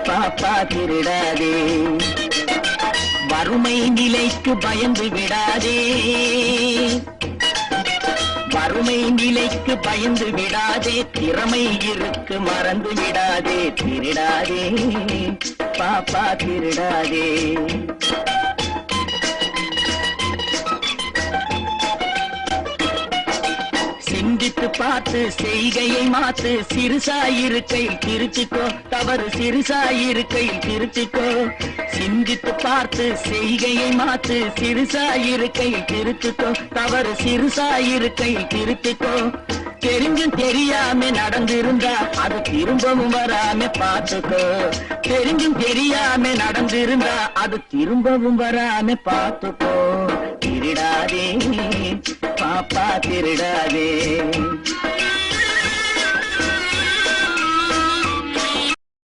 பாப்பா திருடாதே. வறுமை நிலைக்கு பயந்து விடாதே, வறுமை நிலைக்கு பயந்து விடாதே, திறமை இருக்கு மறந்து விடாதே, திருடாதே பாப்பா திருடாதே. சிந்தித்து பார்த்து செய்கையை மாத்து, சிறுசாயிருக்கையில் திருத்திக்கோ, தவறு சிறுசாயிருக்கையில் திருத்திக்கோ. சிந்தித்து பார்த்து செய்கையை மாத்து, சிறுசாயிருக்கையில் திருத்திக்கோ, தவறு சிறுசாயிருக்கையில் திருத்திக்கோ. தெரிஞ்சும் தெரியாம நடந்திருந்தா அது திரும்பவும் வராம பார்த்துக்கோ. தெரிஞ்சும் தெரியாம நடந்திருந்தா அது திரும்பவும் வராம பார்த்துக்கோ. திருடாதே பாப்பா திருடாதே.